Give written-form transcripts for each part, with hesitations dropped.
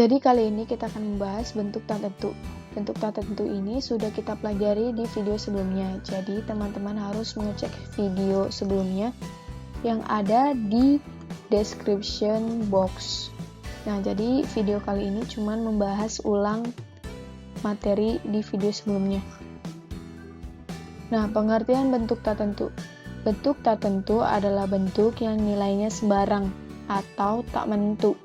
Jadi kali ini kita akan membahas bentuk tak tentu. Bentuk tak tentu ini sudah kita pelajari di video sebelumnya. Jadi teman-teman harus mengecek video sebelumnya yang ada di description box. Nah, jadi video kali ini cuma membahas ulang materi di video sebelumnya. Nah, pengertian bentuk tak tentu. Bentuk tak tentu adalah bentuk yang nilainya sembarang atau tak menentu.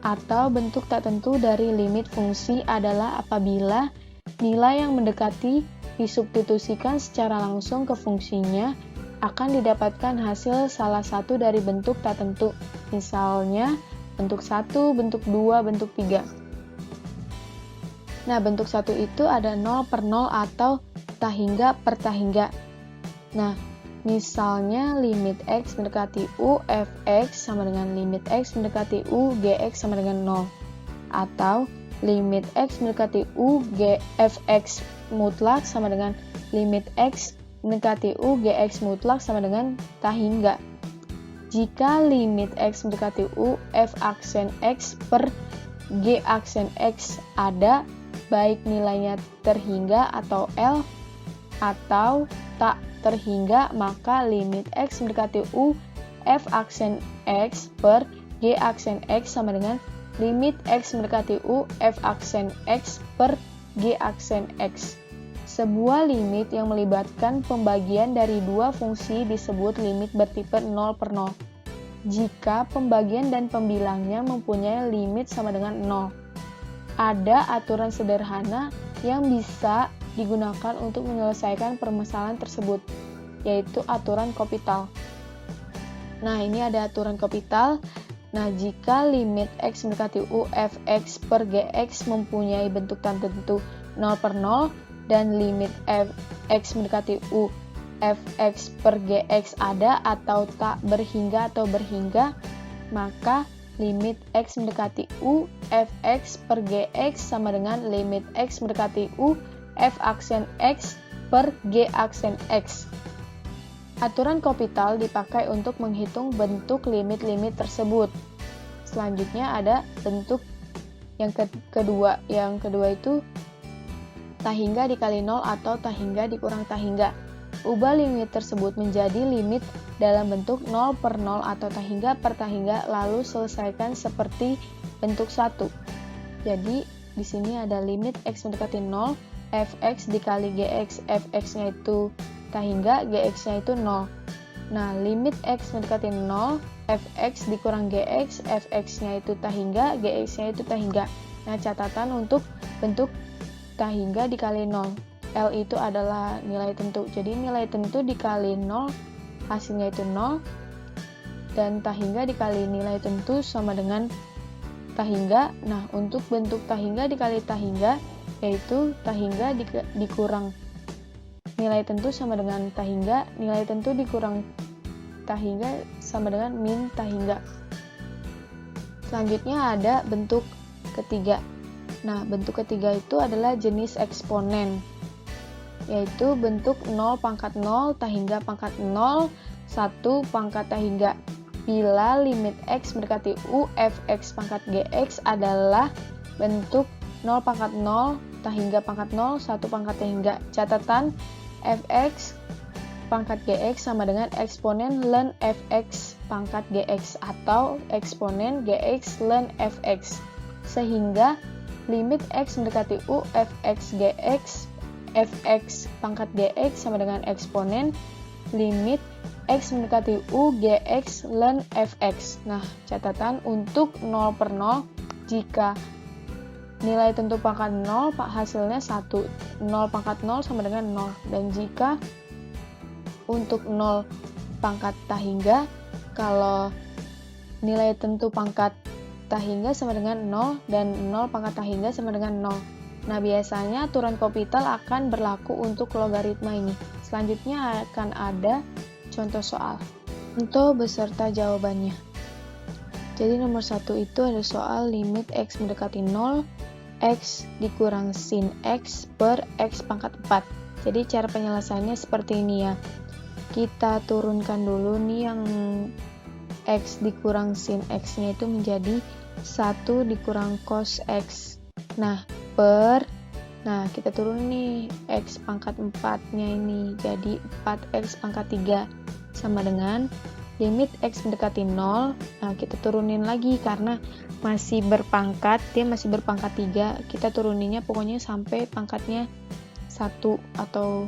Atau bentuk tak tentu dari limit fungsi adalah apabila nilai yang mendekati disubstitusikan secara langsung ke fungsinya akan didapatkan hasil salah satu dari bentuk tak tentu. Misalnya, bentuk 1, bentuk 2, bentuk 3. Nah, bentuk 1 itu ada 0 per 0 atau tahingga per tahingga. Nah, misalnya limit x mendekati u fx sama dengan limit x mendekati u gx sama dengan 0. Atau limit x mendekati u fx mutlak sama dengan limit x mendekati u gx mutlak sama dengan tahingga. Jika limit x mendekati u f aksen x per g aksen x ada, baik nilainya terhingga atau L atau tak terhingga, maka limit x mendekati u f aksen x per g aksen x sama dengan limit x mendekati u f aksen x per g aksen x. Sebuah limit yang melibatkan pembagian dari dua fungsi disebut limit bertipe 0 per 0. Jika pembagian dan pembilangnya mempunyai limit sama dengan 0. Ada aturan sederhana yang bisa digunakan untuk menyelesaikan permasalahan tersebut, yaitu aturan Kopital. Nah, ini ada aturan Kopital. Nah, jika limit x mendekati u fx per gx mempunyai bentuk tak tentu 0 per 0 dan limit x mendekati u fx per gx ada atau tak berhingga atau berhingga, maka limit x mendekati u fx per gx sama dengan limit x mendekati u f aksen x per g aksen x. Aturan Kopital dipakai untuk menghitung bentuk limit-limit tersebut. Selanjutnya ada bentuk yang kedua. Yang kedua itu tahingga dikali 0 atau tahingga dikurang tahingga. Ubah limit tersebut menjadi limit dalam bentuk 0 per 0 atau tahingga per tahingga, lalu selesaikan seperti bentuk 1. Jadi di sini ada limit x mendekati 0, fx dikali gx, fx-nya itu tahingga, gx-nya itu 0. Nah, limit x mendekati 0, fx dikurang gx, fx-nya itu tahingga, gx-nya itu tahingga. Nah, catatan untuk bentuk tahingga dikali 0. L itu adalah nilai tentu. Jadi nilai tentu dikali 0, hasilnya itu 0. Dan tahingga dikali nilai tentu sama dengan tahingga. Nah, untuk bentuk tahingga dikali tahingga, yaitu tahingga dikurang nilai tentu sama dengan tahingga, nilai tentu dikurang tahingga sama dengan min tahingga. Selanjutnya ada bentuk ketiga. Nah, bentuk ketiga itu adalah jenis eksponen, yaitu bentuk 0 pangkat 0, tahingga pangkat 0, 1 pangkat tahingga. Bila limit x mendekati u fx pangkat gx adalah bentuk 0 pangkat 0, tahingga pangkat 0, 1 pangkat tahingga. Catatan, fx pangkat gx sama dengan eksponen ln fx pangkat gx atau eksponen gx ln fx. Sehingga limit x mendekati u fx gx, fx pangkat gx sama dengan eksponen limit x mendekati u gx ln fx. Nah, catatan untuk 0 per 0, jika nilai tentu pangkat 0, hasilnya 1. 0 pangkat 0 sama dengan 0. Dan jika untuk 0 pangkat tahingga, kalau nilai tentu pangkat tahingga sama dengan 0 dan 0 pangkat tahingga sama dengan 0. Nah, biasanya aturan Kopital akan berlaku untuk logaritma ini. Selanjutnya akan ada contoh soal. Contoh beserta jawabannya. Jadi nomor 1 itu ada soal limit x mendekati 0, x dikurang sin x per x pangkat 4. Jadi cara penyelesaiannya seperti ini ya. Kita turunkan dulu nih yang x dikurang sin x-nya itu menjadi 1 dikurang cos X. Nah, kita turun nih X pangkat 4-nya ini, jadi 4X pangkat 3 sama dengan limit X mendekati 0. Nah, kita turunin lagi karena masih berpangkat, dia masih berpangkat 3, kita turuninnya pokoknya sampai pangkatnya 1 atau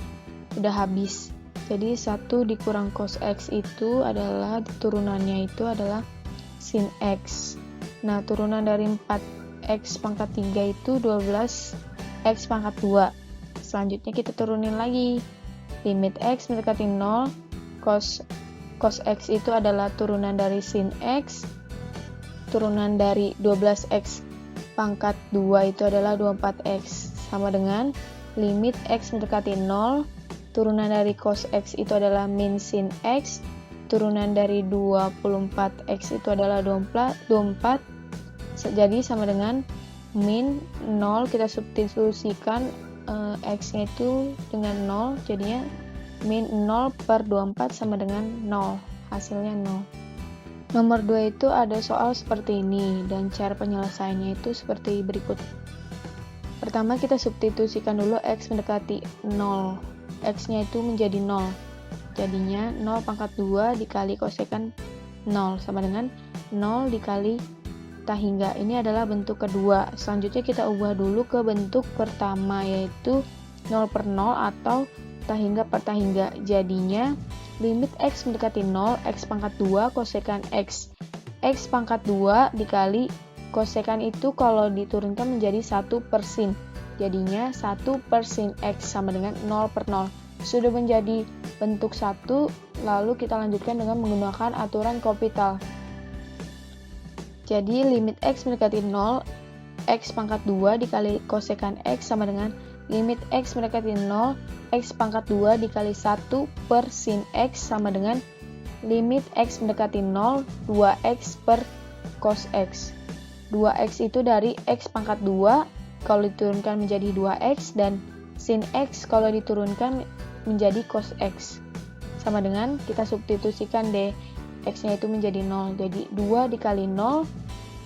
udah habis. Jadi 1 dikurang cos X itu adalah, turunannya itu adalah sin X. Nah, turunan dari 4X pangkat 3 itu 12X pangkat 2. Selanjutnya kita turunin lagi. Limit X mendekati 0, cos X itu adalah turunan dari sin X. Turunan dari 12X pangkat 2 itu adalah 24X. Sama dengan limit X mendekati 0, turunan dari cos X itu adalah min sin X. Turunan dari 24X itu adalah 24. Jadi sama dengan min 0, kita substitusikan X-nya itu dengan 0, jadinya min 0 per 24 sama dengan 0, hasilnya 0. Nomor 2 itu ada soal seperti ini, dan cara penyelesaiannya itu seperti berikut. Pertama, kita substitusikan dulu X mendekati 0, X-nya itu menjadi 0, jadinya 0 pangkat 2 dikali kosekan 0 sama dengan 0 dikali tahingga. Ini adalah bentuk kedua. Selanjutnya kita ubah dulu ke bentuk pertama, yaitu 0 per 0 atau tahingga per tahingga. Jadinya limit X mendekati 0, X pangkat 2 kosekan X. X pangkat 2 dikali kosekan itu kalau diturunkan menjadi 1 per sin. Jadinya 1 per sin X sama dengan 0 per 0. Sudah menjadi bentuk 1, lalu kita lanjutkan dengan menggunakan aturan L'Hopital. Jadi limit X mendekati 0, X pangkat 2 dikali kosekan X sama dengan limit X mendekati 0, X pangkat 2 dikali 1 per sin X sama dengan limit X mendekati 0, 2X per cos X. 2X itu dari X pangkat 2 kalau diturunkan menjadi 2X, dan sin X kalau diturunkan menjadi cos X. Sama dengan kita substitusikan deh, X-nya itu menjadi 0, jadi 2 dikali 0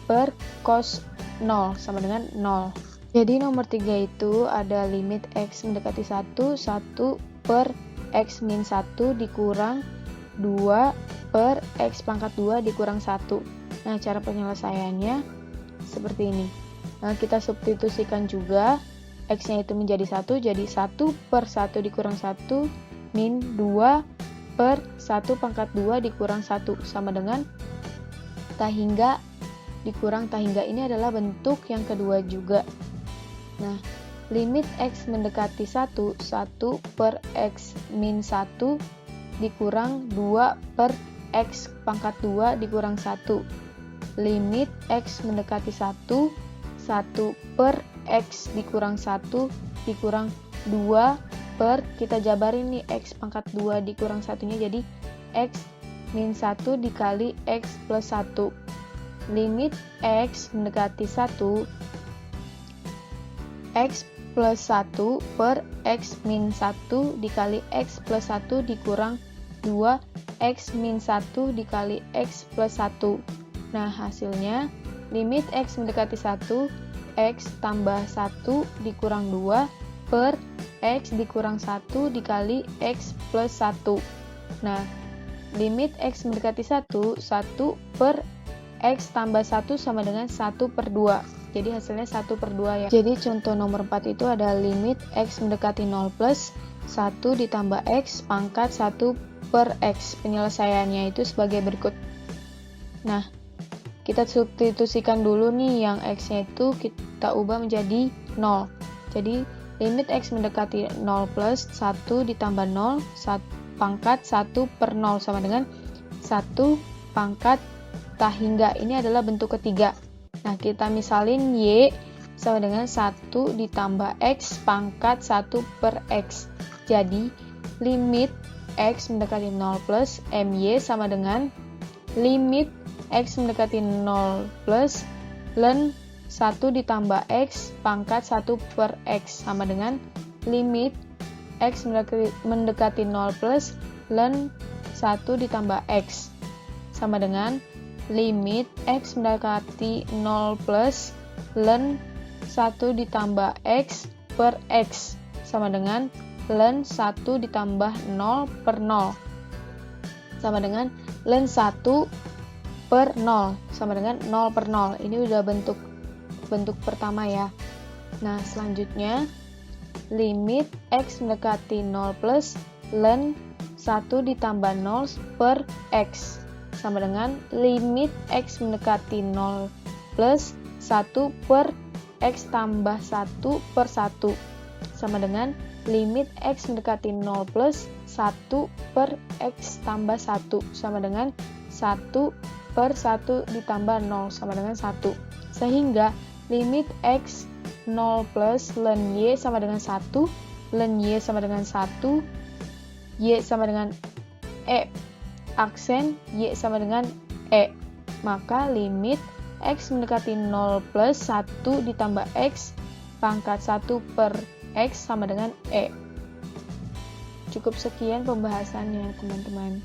per cos 0 sama dengan 0. Jadi nomor 3 itu ada limit X mendekati 1, 1 per X min 1 dikurang 2 per X pangkat 2 dikurang 1. Nah, cara penyelesaiannya seperti ini. Nah, kita substitusikan juga X-nya itu menjadi 1, jadi 1 per 1 dikurang 1 min 2 per 1 pangkat 2 dikurang 1 sama dengan tahingga dikurang tahingga. Ini adalah bentuk yang kedua juga. Nah, limit X mendekati 1, 1 per X min 1 dikurang 2 per X pangkat 2 dikurang 1. Limit X mendekati 1, 1 per X dikurang 1 dikurang 2 per, kita jabarin nih X pangkat 2 dikurang 1-nya jadi X min 1 dikali X plus 1. Limit X mendekati 1, X plus 1 per X min 1 dikali X plus 1 dikurang 2 X min 1 dikali X plus 1. Nah, hasilnya limit X mendekati 1, X tambah 1 dikurang 2 per X dikurang 1 dikali X plus 1. Nah, limit X mendekati 1, 1 per X tambah 1 sama dengan 1 per 2. Jadi hasilnya 1 per 2 ya. Jadi contoh nomor 4 itu ada limit X mendekati 0 plus 1 ditambah X pangkat 1 per X. Penyelesaiannya itu sebagai berikut. Nah, kita substitusikan dulu nih yang X-nya itu kita ubah menjadi 0. Jadi limit X mendekati 0 plus 1 ditambah 0 pangkat 1 per 0 sama dengan 1 pangkat tahingga. Ini adalah bentuk ketiga. Nah, kita misalin Y sama dengan 1 ditambah X pangkat 1 per X. Jadi limit X mendekati 0 plus MY sama dengan limit X mendekati 0 plus ln 1 ditambah X pangkat 1 per X sama dengan limit X mendekati 0 plus ln 1 ditambah X sama dengan limit X mendekati 0 plus ln 1 ditambah X per X sama dengan ln 1 ditambah 0 per 0 sama dengan ln 1 per 0 sama dengan 0 per 0. Ini udah bentuk pertama ya. Nah, selanjutnya limit X mendekati 0 plus ln 1 ditambah 0 per X sama dengan limit X mendekati 0 plus 1 per X tambah 1 per 1 sama dengan limit X mendekati 0 plus 1 per X tambah 1 sama dengan 1 per 1 ditambah 0 sama dengan 1. Sehingga limit X 0 plus ln Y sama dengan 1, ln Y sama dengan 1, Y sama dengan E aksen, Y sama dengan E. Maka limit X mendekati 0 plus 1 ditambah X pangkat 1 per X sama dengan E. Cukup sekian pembahasannya, teman-teman.